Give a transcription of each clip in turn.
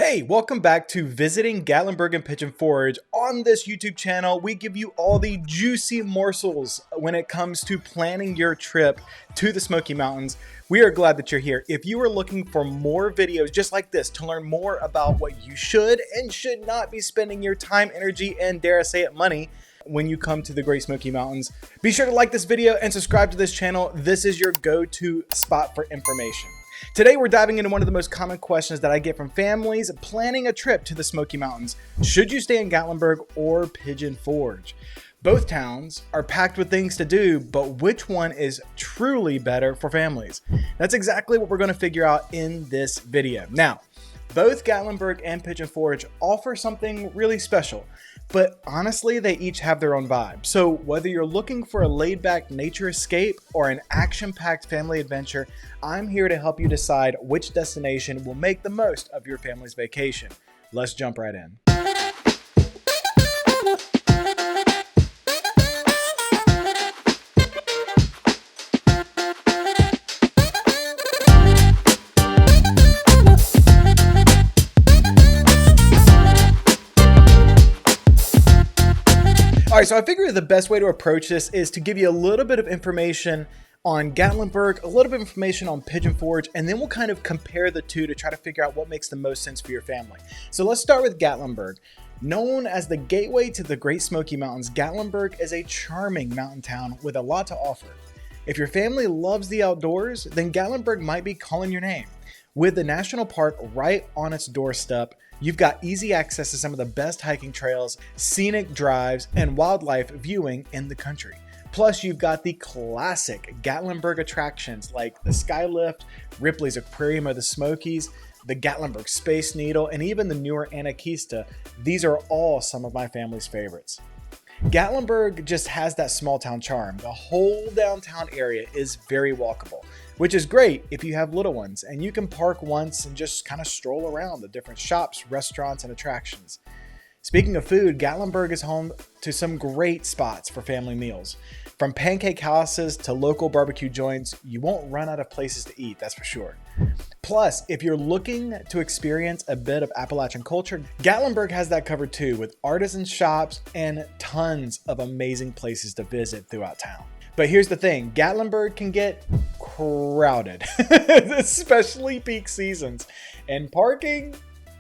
Hey, welcome back to Visiting Gatlinburg and Pigeon Forge. On this YouTube channel, we give you all the juicy morsels when it comes to planning your trip to the Smoky Mountains. We are glad that you're here. If you are looking for more videos just like this to learn more about what you should and should not be spending your time, energy, and dare I say it, money when you come to the Great Smoky Mountains, be sure to like this video and subscribe to this channel. This is your go-to spot for information. Today, we're diving into one of the most common questions that I get from families planning a trip to the Smoky Mountains. Should you stay in Gatlinburg or Pigeon Forge? Both towns are packed with things to do, but which one is truly better for families? That's exactly what we're going to figure out in this video. Now, both Gatlinburg and Pigeon Forge offer something really special, but honestly, they each have their own vibe. So whether you're looking for a laid-back nature escape or an action-packed family adventure, I'm here to help you decide which destination will make the most of your family's vacation. Let's jump right in. All right, so I figure the best way to approach this is to give you a little bit of information on Gatlinburg, a little bit of information on Pigeon Forge, and then we'll kind of compare the two to try to figure out what makes the most sense for your family. So let's start with Gatlinburg. Known as the gateway to the Great Smoky Mountains, Gatlinburg is a charming mountain town with a lot to offer. If your family loves the outdoors, then Gatlinburg might be calling your name. With the national park right on its doorstep, you've got easy access to some of the best hiking trails, scenic drives, and wildlife viewing in the country. Plus, you've got the classic Gatlinburg attractions like the Skylift, Ripley's Aquarium of the Smokies, the Gatlinburg Space Needle, and even the newer Anarchista. These are all some of my family's favorites. Gatlinburg just has that small town charm. The whole downtown area is very walkable, which is great if you have little ones and you can park once and just kind of stroll around the different shops, restaurants, and attractions. Speaking of food, Gatlinburg is home to some great spots for family meals. From pancake houses to local barbecue joints, you won't run out of places to eat, that's for sure. Plus, if you're looking to experience a bit of Appalachian culture, Gatlinburg has that covered too, with artisan shops and tons of amazing places to visit throughout town. But here's the thing, Gatlinburg can get crowded, especially peak seasons. And parking,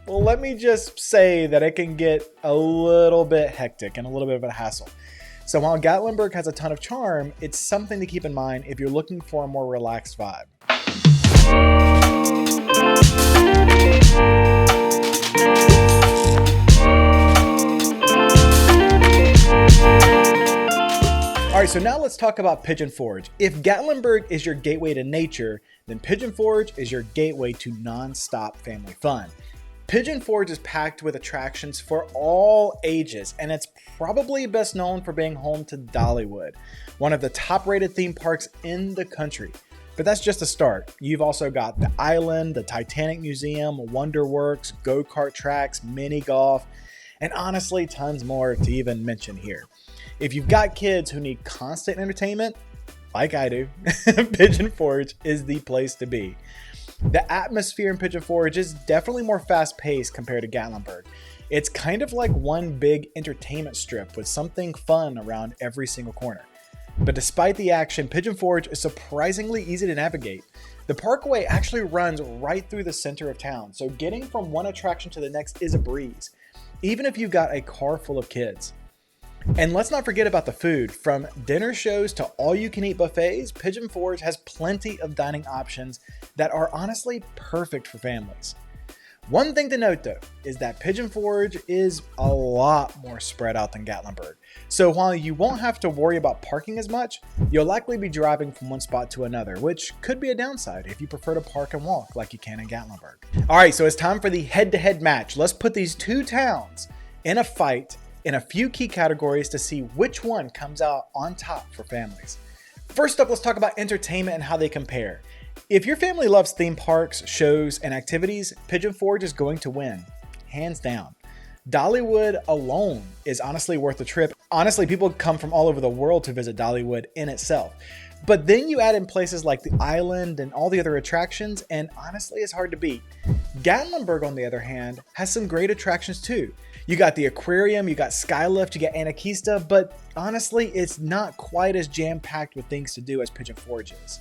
well, let me just say that it can get a little bit hectic and a little bit of a hassle. So while Gatlinburg has a ton of charm, it's something to keep in mind if you're looking for a more relaxed vibe. All right, so now let's talk about Pigeon Forge. If Gatlinburg is your gateway to nature, then Pigeon Forge is your gateway to non-stop family fun. Pigeon Forge is packed with attractions for all ages, and it's probably best known for being home to Dollywood, one of the top-rated theme parks in the country. But that's just a start. You've also got the Island, the Titanic Museum, Wonderworks, go-kart tracks, mini golf, and honestly, tons more to even mention here. If you've got kids who need constant entertainment, like I do, Pigeon Forge is the place to be. The atmosphere in Pigeon Forge is definitely more fast-paced compared to Gatlinburg. It's kind of like one big entertainment strip with something fun around every single corner. But despite the action, Pigeon Forge is surprisingly easy to navigate. The parkway actually runs right through the center of town, so getting from one attraction to the next is a breeze, even if you've got a car full of kids. And let's not forget about the food. From dinner shows to all-you-can-eat buffets, Pigeon Forge has plenty of dining options that are honestly perfect for families. One thing to note though is that Pigeon Forge is a lot more spread out than Gatlinburg. So while you won't have to worry about parking as much, you'll likely be driving from one spot to another, which could be a downside if you prefer to park and walk like you can in Gatlinburg. All right, so it's time for the head-to-head match. Let's put these two towns in a fight in a few key categories to see which one comes out on top for families. First up, let's talk about entertainment and how they compare. If your family loves theme parks, shows, and activities, Pigeon Forge is going to win, hands down. Dollywood alone is honestly worth the trip. Honestly, people come from all over the world to visit Dollywood in itself. But then you add in places like the Island and all the other attractions, and honestly, it's hard to beat. Gatlinburg, on the other hand, has some great attractions too. You got the aquarium, you got Skylift, you got Anarchista, but honestly, it's not quite as jam-packed with things to do as Pigeon Forge is.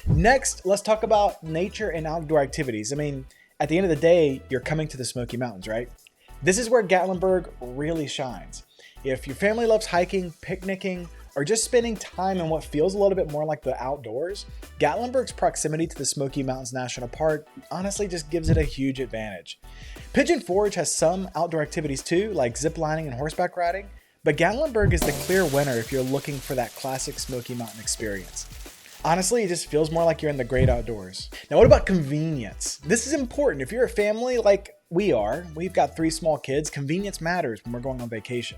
Next, let's talk about nature and outdoor activities. I mean, at the end of the day, you're coming to the Smoky Mountains, right? This is where Gatlinburg really shines. If your family loves hiking, picnicking, or just spending time in what feels a little bit more like the outdoors, Gatlinburg's proximity to the Smoky Mountains National Park honestly just gives it a huge advantage. Pigeon Forge has some outdoor activities too, like zip lining and horseback riding, but Gatlinburg is the clear winner if you're looking for that classic Smoky Mountain experience. Honestly, it just feels more like you're in the great outdoors. Now, what about convenience? This is important. If you're a family like we are, we've got 3 small kids, convenience matters when we're going on vacation.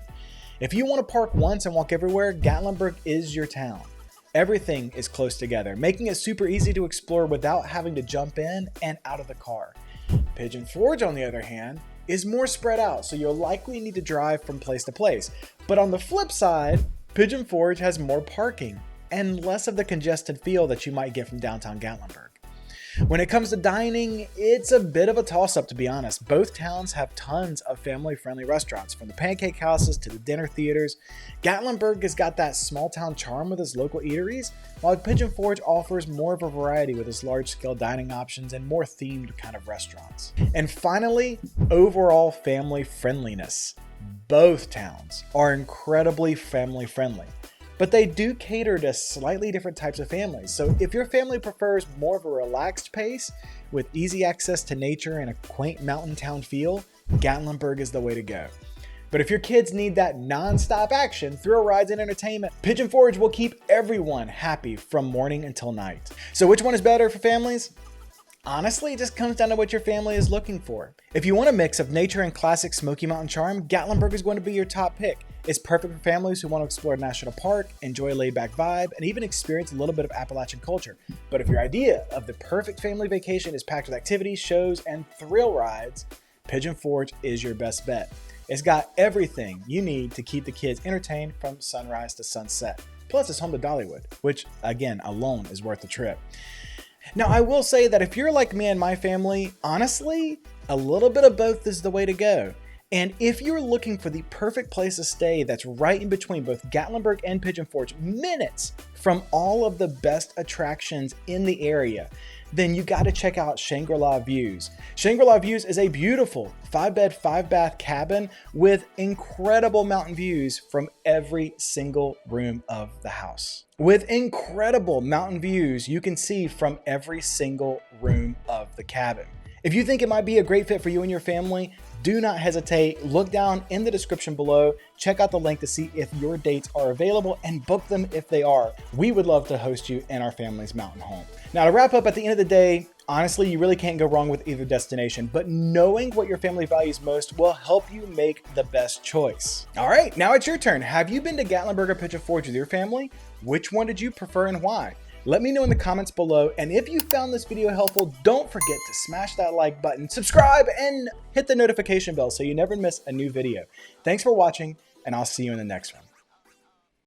If you want to park once and walk everywhere, Gatlinburg is your town. Everything is close together, making it super easy to explore without having to jump in and out of the car. Pigeon Forge, on the other hand, is more spread out, so you'll likely need to drive from place to place. But on the flip side, Pigeon Forge has more parking and less of the congested feel that you might get from downtown Gatlinburg. When it comes to dining, it's a bit of a toss-up, to be honest. Both towns have tons of family-friendly restaurants, from the pancake houses to the dinner theaters. Gatlinburg has got that small-town charm with its local eateries, while Pigeon Forge offers more of a variety with its large-scale dining options and more themed kind of restaurants. And finally, overall family friendliness. Both towns are incredibly family-friendly, but they do cater to slightly different types of families. So if your family prefers more of a relaxed pace with easy access to nature and a quaint mountain town feel, Gatlinburg is the way to go. But if your kids need that non-stop action, thrill rides, and entertainment, Pigeon Forge will keep everyone happy from morning until night. So which one is better for families? Honestly, it just comes down to what your family is looking for. If you want a mix of nature and classic Smoky Mountain charm, Gatlinburg is going to be your top pick. It's perfect for families who want to explore a national park, enjoy a laid-back vibe, and even experience a little bit of Appalachian culture. But if your idea of the perfect family vacation is packed with activities, shows, and thrill rides, Pigeon Forge is your best bet. It's got everything you need to keep the kids entertained from sunrise to sunset. Plus, it's home to Dollywood, which, again, alone is worth the trip. Now, I will say that if you're like me and my family, honestly, a little bit of both is the way to go. And if you're looking for the perfect place to stay that's right in between both Gatlinburg and Pigeon Forge, minutes from all of the best attractions in the area, then you got to check out Shangri-La Views. Shangri-La Views is a beautiful 5-bed, 5-bath cabin with incredible mountain views from every single room of the house. With incredible mountain views you can see from every single room of the cabin. If you think it might be a great fit for you and your family, do not hesitate. Look down in the description below. Check out the link to see if your dates are available and book them if they are. We would love to host you in our family's mountain home. Now, to wrap up, at the end of the day, honestly, you really can't go wrong with either destination, but knowing what your family values most will help you make the best choice. All right, now it's your turn. Have you been to Gatlinburg or Pigeon Forge with your family? Which one did you prefer and why? Let me know in the comments below, and if you found this video helpful, don't forget to smash that like button, subscribe, and hit the notification bell so you never miss a new video. Thanks for watching, and I'll see you in the next one.